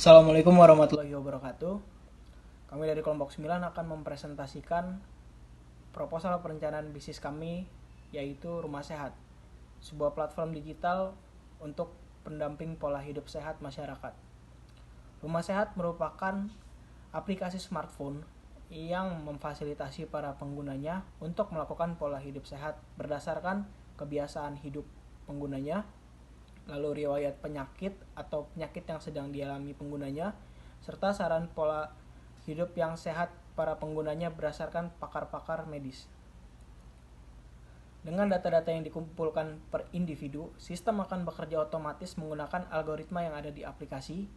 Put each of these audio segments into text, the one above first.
Assalamualaikum warahmatullahi wabarakatuh. Kami dari kelompok 9 akan mempresentasikan proposal perencanaan bisnis kami, yaitu Rumah Sehat, sebuah platform digital untuk pendamping pola hidup sehat masyarakat. Rumah Sehat merupakan aplikasi smartphone yang memfasilitasi para penggunanya untuk melakukan pola hidup sehat berdasarkan kebiasaan hidup penggunanya, lalu riwayat penyakit atau penyakit yang sedang dialami penggunanya, serta saran pola hidup yang sehat para penggunanya berdasarkan pakar-pakar medis. Dengan data-data yang dikumpulkan per individu, sistem akan bekerja otomatis menggunakan algoritma yang ada di aplikasi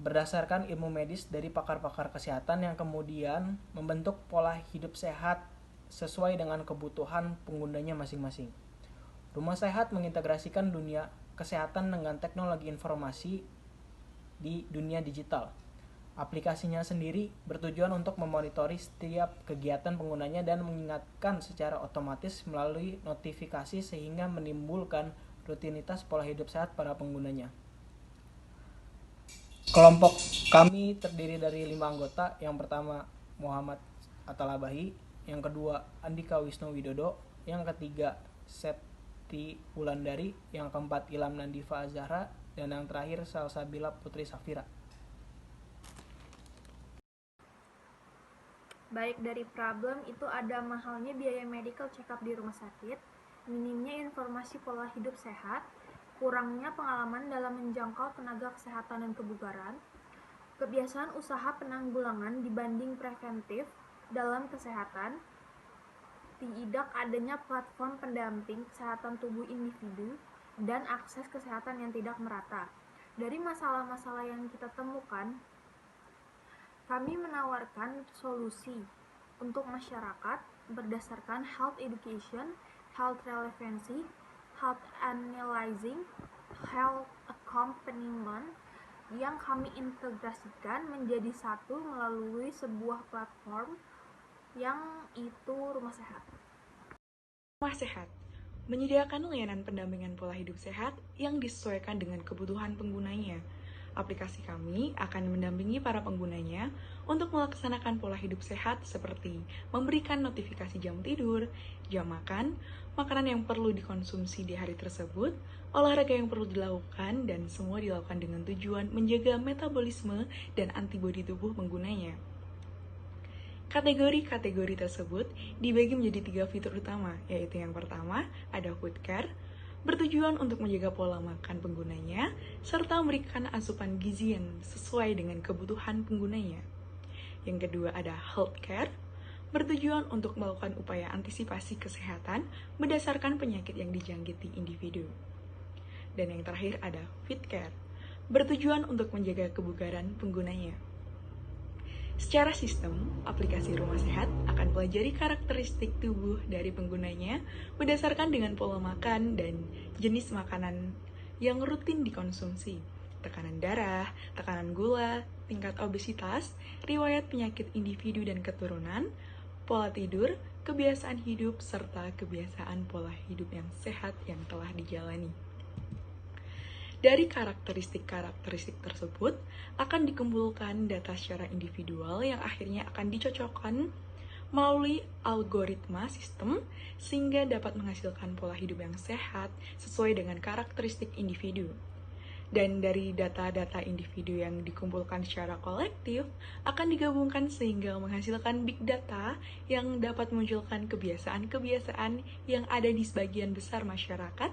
berdasarkan ilmu medis dari pakar-pakar kesehatan yang kemudian membentuk pola hidup sehat sesuai dengan kebutuhan penggunanya masing-masing. Rumah Sehat mengintegrasikan dunia kesehatan dengan teknologi informasi di dunia digital. Aplikasinya sendiri bertujuan untuk memonitori setiap kegiatan penggunanya dan mengingatkan secara otomatis melalui notifikasi sehingga menimbulkan rutinitas pola hidup sehat para penggunanya. Kelompok kami terdiri dari 5 anggota. Yang pertama Muhammad Atalabahi, yang kedua Andika Wisnu Widodo, yang ketiga Septi Wulandari, yang keempat Ilham Nandifa Azahra, dan yang terakhir Salsabila Putri Safira. Baik dari problem itu ada mahalnya biaya medical check-up di rumah sakit, minimnya informasi pola hidup sehat, kurangnya pengalaman dalam menjangkau tenaga kesehatan dan kebugaran, kebiasaan usaha penanggulangan dibanding preventif dalam kesehatan, tidak adanya platform pendamping kesehatan tubuh individu, dan akses kesehatan yang tidak merata. Dari masalah-masalah yang kita temukan, kami menawarkan solusi untuk masyarakat berdasarkan health education, health relevancy, health analyzing, health accompaniment yang kami integrasikan menjadi satu melalui sebuah platform yang itu Rumah Sehat. Rumah Sehat menyediakan layanan pendampingan pola hidup sehat yang disesuaikan dengan kebutuhan penggunanya. Aplikasi kami akan mendampingi para penggunanya untuk melaksanakan pola hidup sehat seperti memberikan notifikasi jam tidur, jam makan, makanan yang perlu dikonsumsi di hari tersebut, olahraga yang perlu dilakukan, dan semua dilakukan dengan tujuan menjaga metabolisme dan antibodi tubuh penggunanya. Kategori-kategori tersebut dibagi menjadi 3 fitur utama, yaitu yang pertama ada food care, bertujuan untuk menjaga pola makan penggunanya, serta memberikan asupan gizi yang sesuai dengan kebutuhan penggunanya. Yang kedua ada health care, bertujuan untuk melakukan upaya antisipasi kesehatan berdasarkan penyakit yang dijangkiti individu. Dan yang terakhir ada fit care, bertujuan untuk menjaga kebugaran penggunanya. Secara sistem, aplikasi Rumah Sehat akan pelajari karakteristik tubuh dari penggunanya berdasarkan dengan pola makan dan jenis makanan yang rutin dikonsumsi, tekanan darah, tekanan gula, tingkat obesitas, riwayat penyakit individu dan keturunan, pola tidur, kebiasaan hidup, serta kebiasaan pola hidup yang sehat yang telah dijalani. Dari karakteristik-karakteristik tersebut akan dikumpulkan data secara individual yang akhirnya akan dicocokkan melalui algoritma sistem sehingga dapat menghasilkan pola hidup yang sehat sesuai dengan karakteristik individu. Dan dari data-data individu yang dikumpulkan secara kolektif akan digabungkan sehingga menghasilkan big data yang dapat memunculkan kebiasaan-kebiasaan yang ada di sebagian besar masyarakat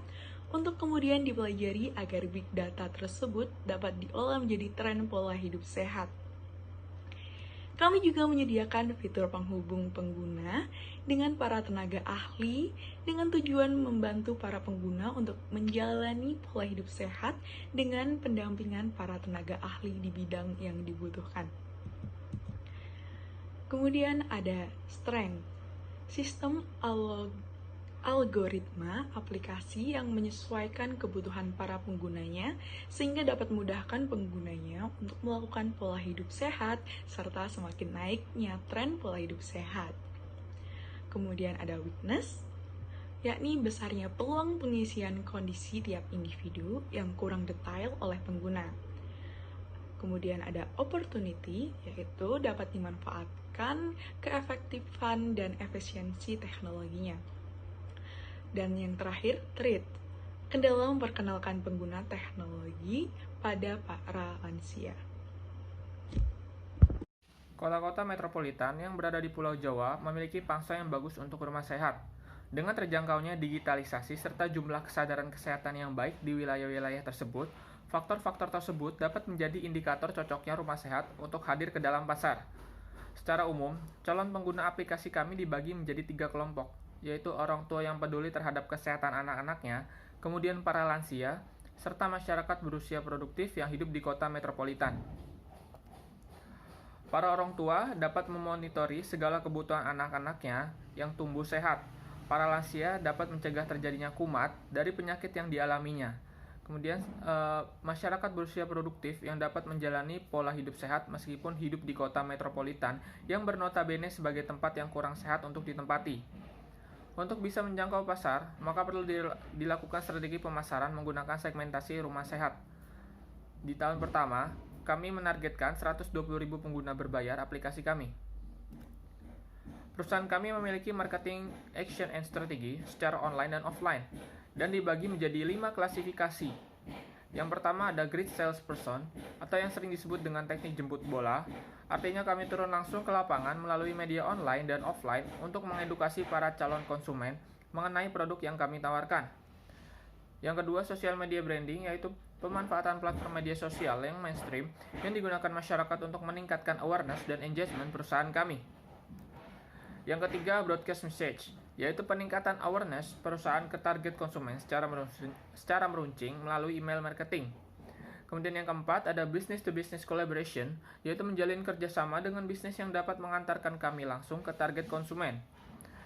untuk kemudian dipelajari agar big data tersebut dapat diolah menjadi tren pola hidup sehat. Kami juga menyediakan fitur penghubung pengguna dengan para tenaga ahli dengan tujuan membantu para pengguna untuk menjalani pola hidup sehat dengan pendampingan para tenaga ahli di bidang yang dibutuhkan. Kemudian ada strength, sistem algoritma aplikasi yang menyesuaikan kebutuhan para penggunanya sehingga dapat memudahkan penggunanya untuk melakukan pola hidup sehat serta semakin naiknya tren pola hidup sehat. Kemudian ada weakness, yakni besarnya peluang pengisian kondisi tiap individu yang kurang detail oleh pengguna. Kemudian ada opportunity, yaitu dapat dimanfaatkan keefektifan dan efisiensi teknologinya. Dan yang terakhir, threat, kendala memperkenalkan pengguna teknologi pada para lansia. Kota-kota metropolitan yang berada di Pulau Jawa memiliki pangsa yang bagus untuk rumah sehat. Dengan terjangkaunya digitalisasi serta jumlah kesadaran kesehatan yang baik di wilayah-wilayah tersebut, faktor-faktor tersebut dapat menjadi indikator cocoknya rumah sehat untuk hadir ke dalam pasar. Secara umum, calon pengguna aplikasi kami dibagi menjadi 3 kelompok, yaitu orang tua yang peduli terhadap kesehatan anak-anaknya, kemudian para lansia, serta masyarakat berusia produktif yang hidup di kota metropolitan. Para orang tua dapat memonitori segala kebutuhan anak-anaknya yang tumbuh sehat. Para lansia dapat mencegah terjadinya kumat dari penyakit yang dialaminya. Kemudian masyarakat berusia produktif yang dapat menjalani pola hidup sehat meskipun hidup di kota metropolitan yang bernotabene sebagai tempat yang kurang sehat untuk ditempati. Untuk bisa menjangkau pasar, maka perlu dilakukan strategi pemasaran menggunakan segmentasi rumah sehat. Di tahun pertama, kami menargetkan 120.000 pengguna berbayar aplikasi kami. Perusahaan kami memiliki marketing action and strategi secara online dan offline, dan dibagi menjadi 5 klasifikasi. Yang pertama ada great salesperson, atau yang sering disebut dengan teknik jemput bola. Artinya kami turun langsung ke lapangan melalui media online dan offline untuk mengedukasi para calon konsumen mengenai produk yang kami tawarkan. Yang kedua, social media branding, yaitu pemanfaatan platform media sosial yang mainstream yang digunakan masyarakat untuk meningkatkan awareness dan engagement perusahaan kami. Yang ketiga, broadcast message, yaitu peningkatan awareness perusahaan ke target konsumen secara meruncing melalui email marketing. Kemudian yang keempat, ada business to business collaboration, yaitu menjalin kerjasama dengan bisnis yang dapat mengantarkan kami langsung ke target konsumen.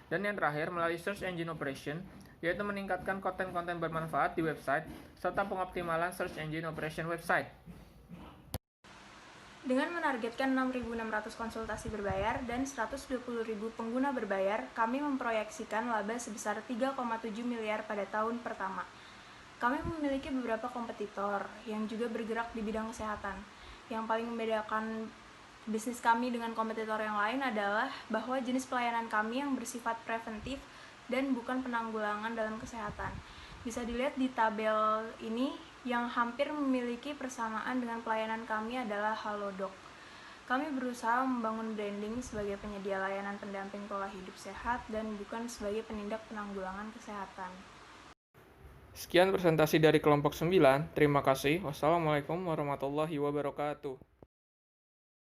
Dan yang terakhir, melalui search engine operation, yaitu meningkatkan konten-konten bermanfaat di website, serta pengoptimalan search engine operation website. Dengan menargetkan 6.600 konsultasi berbayar dan 120.000 pengguna berbayar, kami memproyeksikan laba sebesar 3,7 miliar pada tahun pertama. Kami memiliki beberapa kompetitor yang juga bergerak di bidang kesehatan. Yang paling membedakan bisnis kami dengan kompetitor yang lain adalah bahwa jenis pelayanan kami yang bersifat preventif dan bukan penanggulangan dalam kesehatan. Bisa dilihat di tabel ini, yang hampir memiliki persamaan dengan pelayanan kami adalah Halodoc. Kami berusaha membangun branding sebagai penyedia layanan pendamping pola hidup sehat dan bukan sebagai penindak penanggulangan kesehatan. Sekian presentasi dari kelompok 9. Terima kasih. Wassalamualaikum warahmatullahi wabarakatuh.